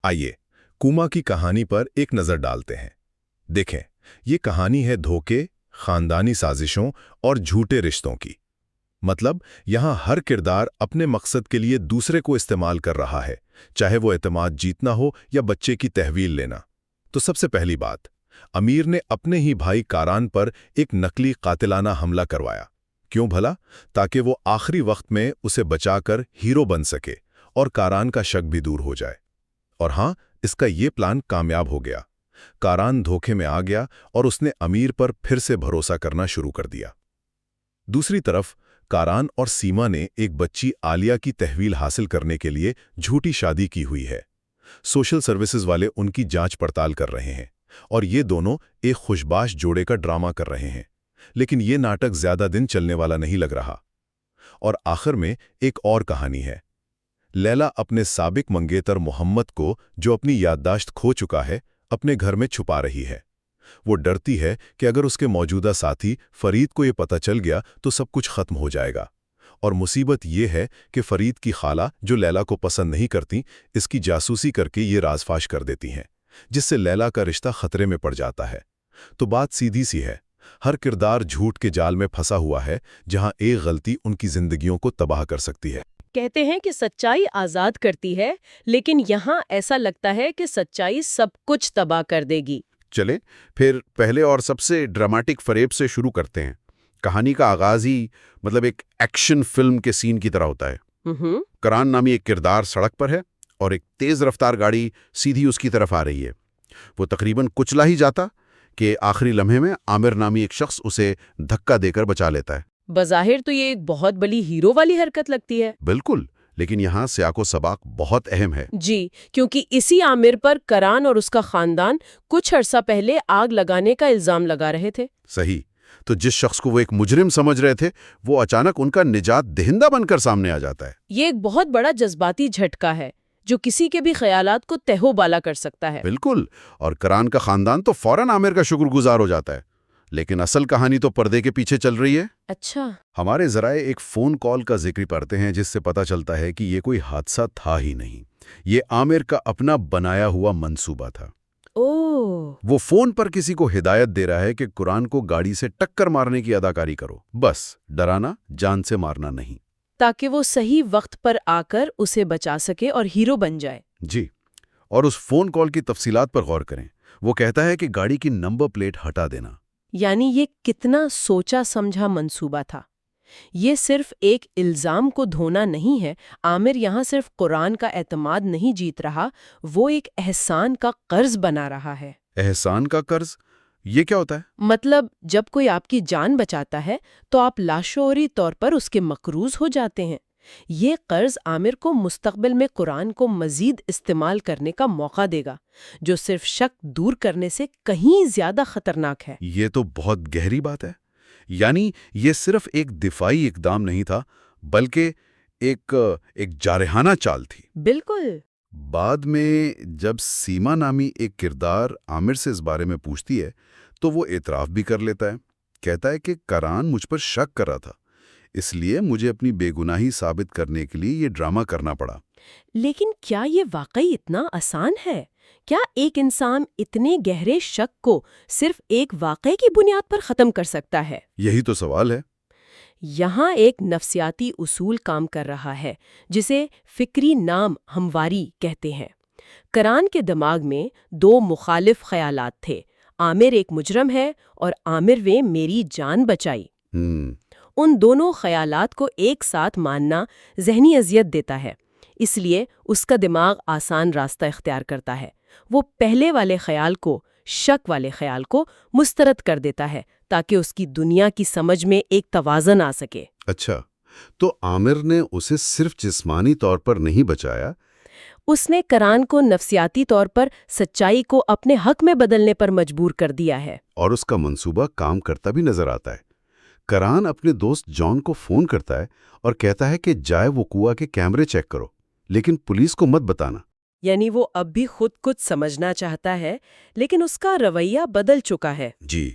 آئیے کوما کی کہانی پر ایک نظر ڈالتے ہیں۔ دیکھیں، یہ کہانی ہے دھوکے، خاندانی سازشوں اور جھوٹے رشتوں کی۔ مطلب یہاں ہر کردار اپنے مقصد کے لیے دوسرے کو استعمال کر رہا ہے، چاہے وہ اعتماد جیتنا ہو یا بچے کی تحویل لینا۔ تو سب سے پہلی بات، امیر نے اپنے ہی بھائی کاران پر ایک نقلی قاتلانہ حملہ کروایا۔ کیوں بھلا؟ تاکہ وہ آخری وقت میں اسے بچا کر ہیرو بن سکے اور کاران کا شک بھی دور ہو جائے۔ اور ہاں، اس کا یہ پلان کامیاب ہو گیا۔ کاران دھوکے میں آ گیا اور اس نے امیر پر پھر سے بھروسہ کرنا شروع کر دیا۔ دوسری طرف کاران اور سیما نے ایک بچی عالیہ کی تحویل حاصل کرنے کے لیے جھوٹی شادی کی ہوئی ہے۔ سوشل سروسز والے ان کی جانچ پڑتال کر رہے ہیں اور یہ دونوں ایک خوشباش جوڑے کا ڈرامہ کر رہے ہیں، لیکن یہ ناٹک زیادہ دن چلنے والا نہیں لگ رہا۔ اور آخر میں ایک اور کہانی ہے۔ لیلا اپنے سابق منگیتر محمد کو، جو اپنی یادداشت کھو چکا ہے، اپنے گھر میں چھپا رہی ہے۔ وہ ڈرتی ہے کہ اگر اس کے موجودہ ساتھی فرید کو یہ پتہ چل گیا تو سب کچھ ختم ہو جائے گا۔ اور مصیبت یہ ہے کہ فرید کی خالہ، جو لیلا کو پسند نہیں کرتی، اس کی جاسوسی کر کے یہ راز فاش کر دیتی ہیں، جس سے لیلا کا رشتہ خطرے میں پڑ جاتا ہے۔ تو بات سیدھی سی ہے، ہر کردار جھوٹ کے جال میں پھنسا ہوا ہے، جہاں ایک غلطی ان کی زندگیوں کو تباہ کر سکتی ہے۔ کہتے ہیں کہ سچائی آزاد کرتی ہے، لیکن یہاں ایسا لگتا ہے کہ سچائی سب کچھ تباہ کر دے گی۔ چلیں پھر پہلے اور سب سے ڈراماٹک فریب سے شروع کرتے ہیں۔ کہانی کا آغاز ہی ایک ایکشن فلم کے سین کی طرح ہوتا ہے۔ کران نامی ایک کردار سڑک پر ہے اور ایک تیز رفتار گاڑی سیدھی اس کی طرف آ رہی ہے۔ وہ تقریباً کچلا ہی جاتا کہ آخری لمحے میں عامر نامی ایک شخص اسے دھکا دے کر بچا لیتا ہے۔ بظاہر تو یہ ایک بہت بڑی ہیرو والی حرکت لگتی ہے۔ بالکل، لیکن یہاں سیاق و سباق بہت اہم ہے۔ جی، کیونکہ اسی عامر پر کران اور اس کا خاندان کچھ عرصہ پہلے آگ لگانے کا الزام لگا رہے تھے۔ صحیح، تو جس شخص کو وہ ایک مجرم سمجھ رہے تھے، وہ اچانک ان کا نجات دہندہ بن کر سامنے آ جاتا ہے۔ یہ ایک بہت بڑا جذباتی جھٹکا ہے جو کسی کے بھی خیالات کو تہو بالا کر سکتا ہے۔ بالکل، اور کران کا خاندان تو فوراً عامر کا شکر گزار ہو جاتا ہے۔ لیکن اصل کہانی تو پردے کے پیچھے چل رہی ہے۔ اچھا، ہمارے ذرائع ایک فون کال کا ذکر پڑھتے ہیں جس سے پتہ چلتا ہے کہ یہ کوئی حادثہ تھا ہی نہیں، یہ عامر کا اپنا بنایا ہوا منصوبہ تھا۔ وہ فون پر کسی کو ہدایت دے رہا ہے کہ قرآن کو گاڑی سے ٹکر مارنے کی اداکاری کرو، بس ڈرانا، جان سے مارنا نہیں، تاکہ وہ صحیح وقت پر آ کر اسے بچا سکے اور ہیرو بن جائے۔ جی، اور اس فون کال کی تفصیلات پر غور کریں۔ وہ کہتا ہے کہ گاڑی کی نمبر پلیٹ ہٹا دینا۔ یعنی یہ کتنا سوچا سمجھا منصوبہ تھا۔ یہ صرف ایک الزام کو دھونا نہیں ہے۔ عامر یہاں صرف قرآن کا اعتماد نہیں جیت رہا، وہ ایک احسان کا قرض بنا رہا ہے۔ احسان کا قرض؟ یہ کیا ہوتا ہے؟ مطلب جب کوئی آپ کی جان بچاتا ہے تو آپ لاشعوری طور پر اس کے مقروض ہو جاتے ہیں۔ یہ قرض عامر کو مستقبل میں قرآن کو مزید استعمال کرنے کا موقع دے گا، جو صرف شک دور کرنے سے کہیں زیادہ خطرناک ہے۔ یہ تو بہت گہری بات ہے۔ یعنی یہ صرف ایک دفاعی اقدام نہیں تھا، بلکہ ایک جارحانہ چال تھی۔ بالکل۔ بعد میں جب سیما نامی ایک کردار عامر سے اس بارے میں پوچھتی ہے تو وہ اعتراف بھی کر لیتا ہے۔ کہتا ہے کہ کران مجھ پر شک کر رہا تھا، اس لیے مجھے اپنی بے گناہی ثابت کرنے کے لیے یہ ڈرامہ کرنا پڑا۔ لیکن کیا یہ واقعی اتنا آسان ہے؟ کیا ایک انسان اتنے گہرے شک کو صرف ایک واقعے کی بنیاد پر ختم کر سکتا ہے؟ یہی تو سوال ہے۔ یہاں ایک نفسیاتی اصول کام کر رہا ہے جسے فکری نام ہمواری کہتے ہیں۔ کران کے دماغ میں دو مخالف خیالات تھے، عامر ایک مجرم ہے اور عامر نے میری جان بچائی۔ ان دونوں خیالات کو ایک ساتھ ماننا ذہنی اذیت دیتا ہے، اس لیے اس کا دماغ آسان راستہ اختیار کرتا ہے۔ وہ پہلے والے خیال کو، شک والے خیال کو مسترد کر دیتا ہے تاکہ اس کی دنیا کی سمجھ میں ایک توازن آ سکے۔ اچھا، تو عامر نے اسے صرف جسمانی طور پر نہیں بچایا، اس نے کران کو نفسیاتی طور پر سچائی کو اپنے حق میں بدلنے پر مجبور کر دیا ہے۔ اور اس کا منصوبہ کام کرتا بھی نظر آتا ہے۔ کران اپنے دوست جان کو فون کرتا ہے اور کہتا ہے کہ جائے وہ کنواں کے کیمرے چیک کرو، لیکن پولیس کو مت بتانا۔ یعنی وہ اب بھی خود کچھ سمجھنا چاہتا ہے، لیکن اس کا رویہ بدل چکا ہے۔ جی،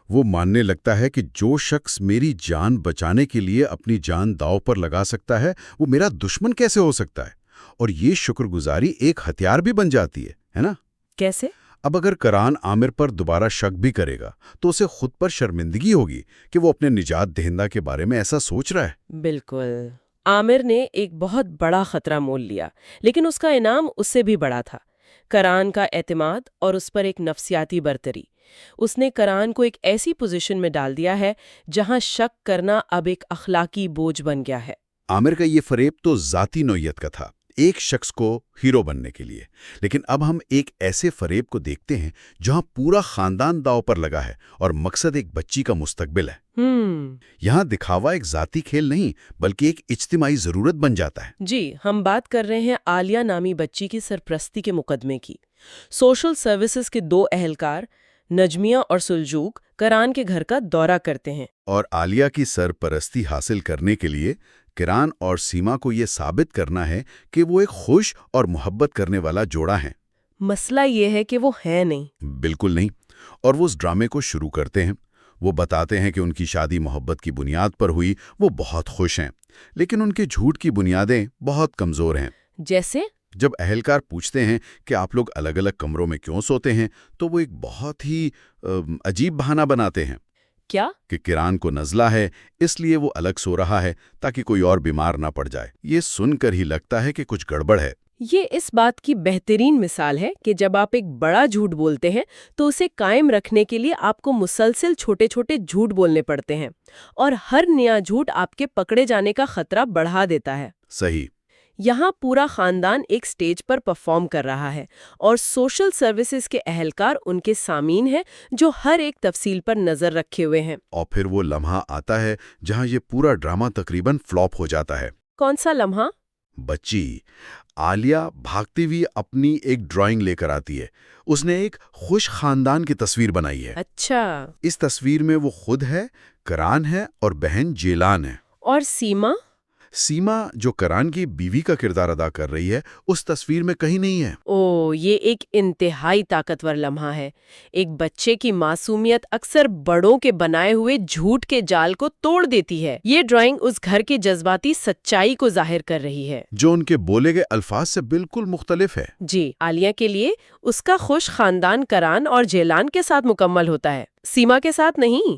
وہ ماننے لگتا ہے کہ جو شخص میری جان بچانے کے لیے اپنی جان داؤ پر لگا سکتا ہے، وہ میرا دشمن کیسے ہو سکتا ہے؟ اور یہ شکر گزاری ایک ہتھیار بھی بن جاتی ہے نا؟ کیسے؟ اب اگر کران عامر پر دوبارہ شک بھی کرے گا تو اسے خود پر شرمندگی ہوگی کہ وہ اپنے نجات دہندہ کے بارے میں ایسا سوچ رہا ہے۔ بالکل، عامر نے ایک بہت بڑا خطرہ مول لیا، لیکن اس کا انعام اس سے بھی بڑا تھا، کران کا اعتماد اور اس پر ایک نفسیاتی برتری۔ اس نے کران کو ایک ایسی پوزیشن میں ڈال دیا ہے جہاں شک کرنا اب ایک اخلاقی بوجھ بن گیا ہے۔ عامر کا یہ فریب تو ذاتی نوعیت کا تھا، ایک شخص کو ہیرو بننے کے لیے، لیکن اب ہم ایک ایسے فریب کو دیکھتے ہیں جہاں پورا خاندان داؤ پر لگا ہے اور مقصد ایک بچی کا مستقبل ہے۔ یہاں دکھاوا ایک ذاتی کھیل نہیں بلکہ ایک اجتماعی ضرورت بن جاتا ہے۔ جی، ہم بات کر رہے ہیں عالیہ نامی بچی کی سرپرستی کے مقدمے کی۔ سوشل سروسز کے 2 اہلکار نجمیہ اور سلجوق کران کے گھر کا دورہ کرتے ہیں، اور عالیہ کی سرپرستی حاصل کرنے کے لیے کران اور سیما کو یہ ثابت کرنا ہے کہ وہ ایک خوش اور محبت کرنے والا جوڑا ہے۔ مسئلہ یہ ہے کہ وہ ہے نہیں۔ بالکل نہیں، اور وہ اس ڈرامے کو شروع کرتے ہیں۔ وہ بتاتے ہیں کہ ان کی شادی محبت کی بنیاد پر ہوئی، وہ بہت خوش ہیں، لیکن ان کے جھوٹ کی بنیادیں بہت کمزور ہیں۔ جیسے؟ جب اہلکار پوچھتے ہیں کہ آپ لوگ الگ الگ کمروں میں کیوں سوتے ہیں تو وہ ایک بہت ہی عجیب بہانہ بناتے ہیں۔ کیا؟ کہ کران کو نزلہ ہے اس لیے وہ الگ سو رہا ہے تاکہ کوئی اور بیمار نہ پڑ جائے۔ یہ سن کر ہی لگتا ہے کہ کچھ گڑبڑ ہے۔ یہ اس بات کی بہترین مثال ہے کہ جب آپ ایک بڑا جھوٹ بولتے ہیں تو اسے قائم رکھنے کے لیے آپ کو مسلسل چھوٹے چھوٹے جھوٹ بولنے پڑتے ہیں، اور ہر نیا جھوٹ آپ کے پکڑے جانے کا خطرہ بڑھا دیتا ہے۔ صحیح۔ یہاں پورا خاندان ایک سٹیج پر پرفارم کر رہا ہے اور سوشل سروسز کے اہلکار ان کے سامعین ہیں جو ہر ایک تفصیل پر نظر رکھے ہوئے ہیں۔ اور پھر وہ لمحہ آتا ہے جہاں یہ پورا ڈرامہ تقریباً فلاپ ہو جاتا ہے۔ کون سا لمحہ؟ بچی عالیہ بھاگتی ہوئی اپنی ایک ڈرائنگ لے کر آتی ہے۔ اس نے ایک خوش خاندان کی تصویر بنائی ہے۔ اچھا۔ اس تصویر میں وہ خود ہے، کران ہے اور بہن جیلان ہے۔ اور سیما؟ سیما جو کران کی بیوی کا کردار ادا کر رہی ہے اس تصویر میں کہیں نہیں ہے۔ یہ ایک انتہائی طاقتور لمحہ ہے۔ ایک بچے کی معصومیت اکثر بڑوں کے بنائے ہوئے جھوٹ کے جال کو توڑ دیتی ہے۔ یہ ڈرائنگ اس گھر کے جذباتی سچائی کو ظاہر کر رہی ہے جو ان کے بولے گئے الفاظ سے بالکل مختلف ہے۔ جی، عالیہ کے لیے اس کا خوش خاندان کران اور جیلان کے ساتھ مکمل ہوتا ہے، سیما کے ساتھ نہیں۔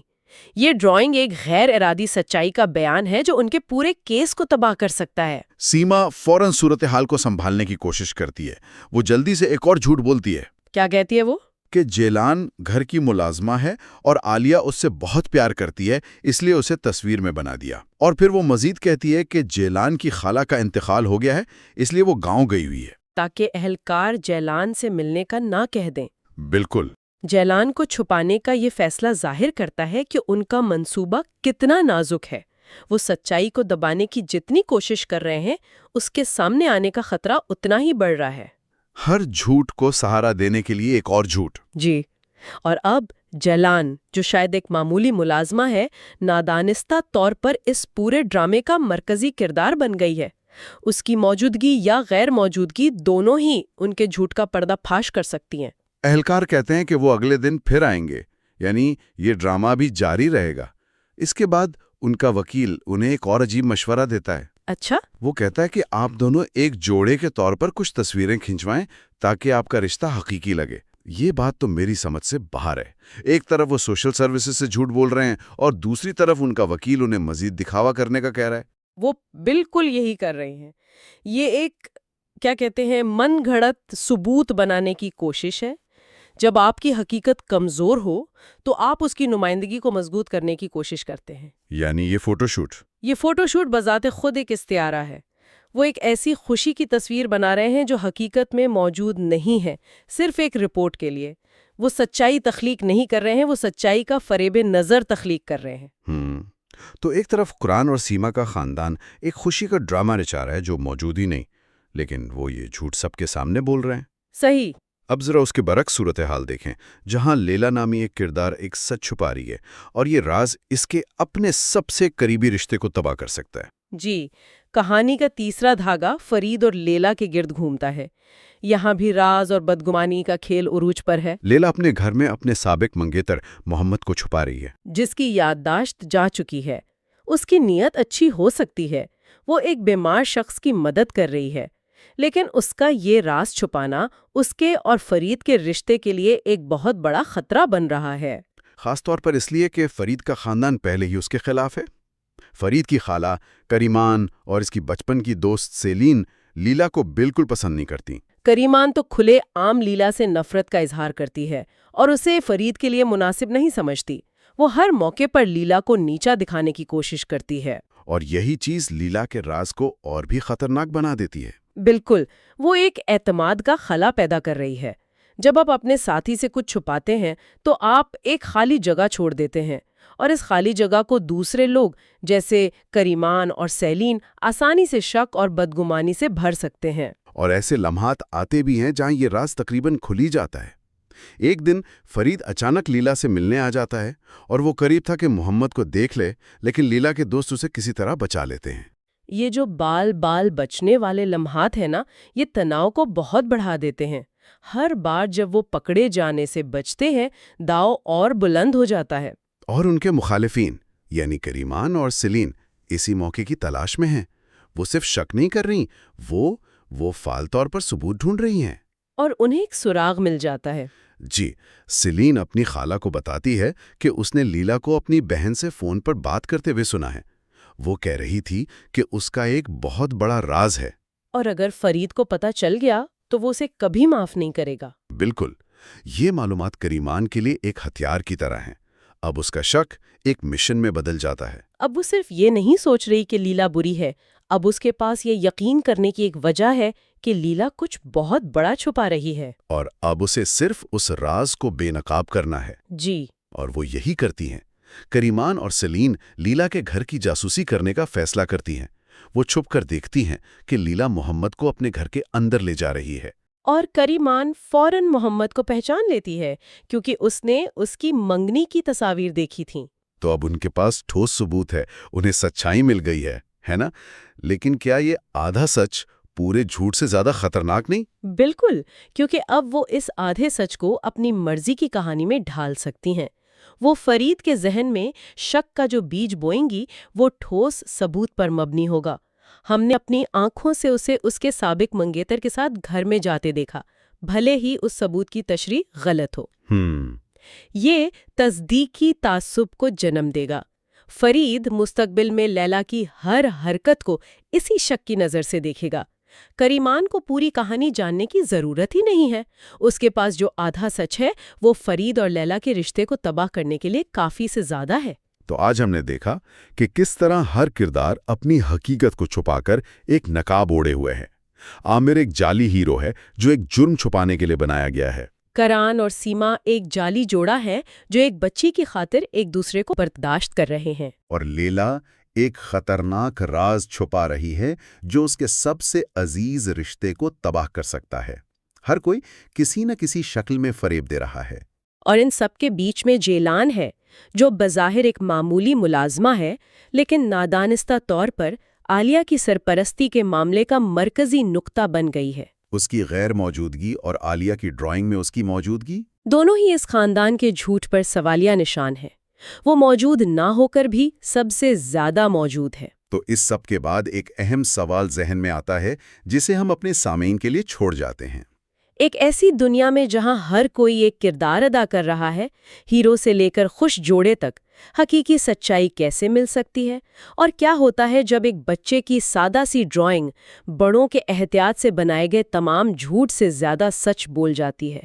یہ ڈرائنگ ایک غیر ارادی سچائی کا بیان ہے جو ان کے پورے کیس کو تباہ کر سکتا ہے۔ سیما فوراً صورتحال کو سنبھالنے کی کوشش کرتی ہے۔ وہ جلدی سے ایک اور جھوٹ بولتی ہے۔ کیا کہتی ہے وہ؟ کہ جیلان گھر کی ملازمہ ہے اور عالیہ اس سے بہت پیار کرتی ہے اس لیے اسے تصویر میں بنا دیا۔ اور پھر وہ مزید کہتی ہے کہ جیلان کی خالہ کا انتقال ہو گیا ہے اس لیے وہ گاؤں گئی ہوئی ہے، تاکہ اہلکار جیلان سے ملنے کا نہ کہہ دیں۔ بالکل۔ جیلان کو چھپانے کا یہ فیصلہ ظاہر کرتا ہے کہ ان کا منصوبہ کتنا نازک ہے۔ وہ سچائی کو دبانے کی جتنی کوشش کر رہے ہیں اس کے سامنے آنے کا خطرہ اتنا ہی بڑھ رہا ہے۔ ہر جھوٹ کو سہارا دینے کے لیے ایک اور جھوٹ۔ جی، اور اب جیلان جو شاید ایک معمولی ملازمہ ہے نادانستہ طور پر اس پورے ڈرامے کا مرکزی کردار بن گئی ہے۔ اس کی موجودگی یا غیر موجودگی دونوں ہی ان کے جھوٹ کا پردہ فاش کر سکتی ہیں۔ اہلکار کہتے ہیں کہ وہ اگلے دن پھر آئیں گے، یعنی یہ ڈرامہ بھی جاری رہے گا۔ اس کے بعد ان کا وکیل انہیں ایک اور عجیب مشورہ دیتا ہے۔ اچھا؟ وہ کہتا ہے کہ آپ دونوں ایک جوڑے کے طور پر کچھ تصویریں کھنچوائیں تاکہ آپ کا رشتہ حقیقی لگے۔ یہ بات تو میری سمجھ سے باہر ہے۔ ایک طرف وہ سوشل سروسز سے جھوٹ بول رہے ہیں اور دوسری طرف ان کا وکیل انہیں مزید دکھاوا کرنے کا کہہ رہا ہے۔ وہ بالکل یہی کر رہے ہیں۔ یہ ایک کیا کہتے ہیں من گھڑت ثبوت بنانے کی کوشش ہے۔ جب آپ کی حقیقت کمزور ہو تو آپ اس کی نمائندگی کو مضبوط کرنے کی کوشش کرتے ہیں۔ یعنی یہ فوٹو شوٹ بذات خود ایک استعارہ ہے۔ وہ ایک ایسی خوشی کی تصویر بنا رہے ہیں جو حقیقت میں موجود نہیں ہے، صرف ایک رپورٹ کے لیے۔ وہ سچائی تخلیق نہیں کر رہے ہیں، وہ سچائی کا فریب نظر تخلیق کر رہے ہیں۔ تو ایک طرف قرآن اور سیما کا خاندان ایک خوشی کا ڈرامہ رچا رہا ہے جو موجود ہی نہیں، لیکن وہ یہ جھوٹ سب کے سامنے بول رہے ہیں۔ صحیح۔ اب ذرا اس کے برعکس صورتحال دیکھیں جہاں لیلا نامی ایک کردار ایک سچ چھپا رہی ہے اور یہ راز اس کے اپنے سب سے قریبی رشتے کو تباہ کر سکتا ہے۔ جی، کہانی کا تیسرا دھاگا فرید اور لیلا کے گرد گھومتا ہے۔ یہاں بھی راز اور بدگمانی کا کھیل عروج پر ہے۔ لیلا اپنے گھر میں اپنے سابق منگیتر محمد کو چھپا رہی ہے، جس کی یادداشت جا چکی ہے۔ اس کی نیت اچھی ہو سکتی ہے، وہ ایک بیمار شخص کی مدد کر رہی ہے، لیکن اس کا یہ راز چھپانا اس کے اور فرید کے رشتے کے لیے ایک بہت بڑا خطرہ بن رہا ہے۔ خاص طور پر اس لیے کہ فرید کا خاندان پہلے ہی اس کے خلاف ہے۔ فرید کی خالہ کریمان اور اس کی بچپن کی دوست سیلین لیلا کو بالکل پسند نہیں کرتی۔ کریمان تو کھلے عام لیلا سے نفرت کا اظہار کرتی ہے اور اسے فرید کے لیے مناسب نہیں سمجھتی۔ وہ ہر موقع پر لیلا کو نیچا دکھانے کی کوشش کرتی ہے، اور یہی چیز لیلا کے راز کو اور بھی خطرناک بنا دیتی ہے۔ بالکل، وہ ایک اعتماد کا خلا پیدا کر رہی ہے۔ جب آپ اپنے ساتھی سے کچھ چھپاتے ہیں تو آپ ایک خالی جگہ چھوڑ دیتے ہیں، اور اس خالی جگہ کو دوسرے لوگ جیسے کریمان اور سیلین آسانی سے شک اور بدگمانی سے بھر سکتے ہیں۔ اور ایسے لمحات آتے بھی ہیں جہاں یہ راز تقریباً کھل ہی جاتا ہے۔ ایک دن فرید اچانک لیلا سے ملنے آ جاتا ہے اور وہ قریب تھا کہ محمد کو دیکھ لے، لیکن لیلا کے دوست اسے کسی طرح بچا لیتے ہیں۔ یہ جو بال بال بچنے والے لمحات ہیں نا، یہ تناؤ کو بہت بڑھا دیتے ہیں۔ ہر بار جب وہ پکڑے جانے سے بچتے ہیں، داؤ اور بلند ہو جاتا ہے۔ اور ان کے مخالفین یعنی کریمان اور سیلین اسی موقع کی تلاش میں ہیں۔ وہ صرف شک نہیں کر رہی، وہ فعال طور پر ثبوت ڈھونڈ رہی ہیں۔ اور انہیں ایک سراغ مل جاتا ہے۔ جی، سیلین اپنی خالہ کو بتاتی ہے کہ اس نے لیلا کو اپنی بہن سے فون پر بات کرتے ہوئے سنا ہے۔ وہ کہہ رہی تھی کہ اس کا ایک بہت بڑا راز ہے، اور اگر فرید کو پتہ چل گیا تو وہ اسے کبھی معاف نہیں کرے گا۔ بالکل۔ یہ معلومات کریمان کے لیے ایک ہتھیار کی طرح ہیں۔ اب اس کا شک ایک مشن میں بدل جاتا ہے۔ اب وہ صرف یہ نہیں سوچ رہی کہ لیلا بری ہے، اب اس کے پاس یہ یقین کرنے کی ایک وجہ ہے کہ لیلا کچھ بہت بڑا چھپا رہی ہے۔ اور اب اسے صرف اس راز کو بے نقاب کرنا ہے۔ جی، اور وہ یہی کرتی ہیں۔ کریمان اور سیلین لیلا کے گھر کی جاسوسی کرنے کا فیصلہ کرتی ہیں۔ وہ چھپ کر دیکھتی ہیں کہ لیلا محمد کو اپنے گھر کے اندر لے جا رہی ہے۔ اور کریمان فوراً محمد کو پہچان لیتی ہے کیونکہ اس نے اس کی منگنی کی تصاویر دیکھی تھیں۔ تو اب ان کے پاس ٹھوس ثبوت ہے، انہیں سچائی مل گئی ہے نا؟ لیکن کیا یہ آدھا سچ پورے جھوٹ سے زیادہ خطرناک نہیں؟ بالکل، کیونکہ اب وہ اس آدھے سچ کو اپنی مرضی کی کہانی میں ڈھال سکتی ہیں۔ وہ فرید کے ذہن میں شک کا جو بیج بوئیں گی وہ ٹھوس ثبوت پر مبنی ہوگا۔ ہم نے اپنی آنکھوں سے اسے اس کے سابق منگیتر کے ساتھ گھر میں جاتے دیکھا، بھلے ہی اس ثبوت کی تشریح غلط ہو۔ یہ تصدیقی تعصب کو جنم دے گا۔ فرید مستقبل میں لیلا کی ہر حرکت کو اسی شک کی نظر سے دیکھے گا۔ کریمان کو پوری کہانی جاننے کی ضرورت ہی نہیں ہے۔ اس کے پاس جو آدھا سچ ہے وہ فرید اور لیلا کے رشتے کو تباہ کرنے کے لیے کافی سے زیادہ ہے۔ تو آج ہم نے دیکھا کہ کس طرح ہر کردار اپنی حقیقت کو چھپا کر ایک نقاب اوڑے ہوئے ہے۔ عامر ایک جعلی ہیرو ہے جو ایک جرم چھپانے کے لیے بنایا گیا ہے۔ کران اور سیما ایک جعلی جوڑا ہے جو ایک بچی کی خاطر ایک دوسرے کو برداشت کر رہے ہیں۔ اور لیلا ایک خطرناک راز چھپا رہی ہے جو اس کے سب سے عزیز رشتے کو تباہ کر سکتا ہے۔ ہر کوئی کسی نہ کسی شکل میں فریب دے رہا ہے۔ اور ان سب کے بیچ میں جیلان ہے جو بظاہر ایک معمولی ملازمہ ہے، لیکن نادانستہ طور پر عالیہ کی سرپرستی کے معاملے کا مرکزی نقطہ بن گئی ہے۔ اس کی غیر موجودگی اور عالیہ کی ڈرائنگ میں اس کی موجودگی دونوں ہی اس خاندان کے جھوٹ پر سوالیہ نشان ہے۔ وہ موجود نہ ہو کر بھی سب سے زیادہ موجود ہے۔ تو اس سب کے بعد ایک اہم سوال ذہن میں آتا ہے جسے ہم اپنے سامعین کے لیے چھوڑ جاتے ہیں۔ ایک ایسی دنیا میں جہاں ہر کوئی ایک کردار ادا کر رہا ہے، ہیرو سے لے کر خوش جوڑے تک، حقیقی سچائی کیسے مل سکتی ہے؟ اور کیا ہوتا ہے جب ایک بچے کی سادہ سی ڈرائنگ بڑوں کے احتیاط سے بنائے گئے تمام جھوٹ سے زیادہ سچ بول جاتی ہے؟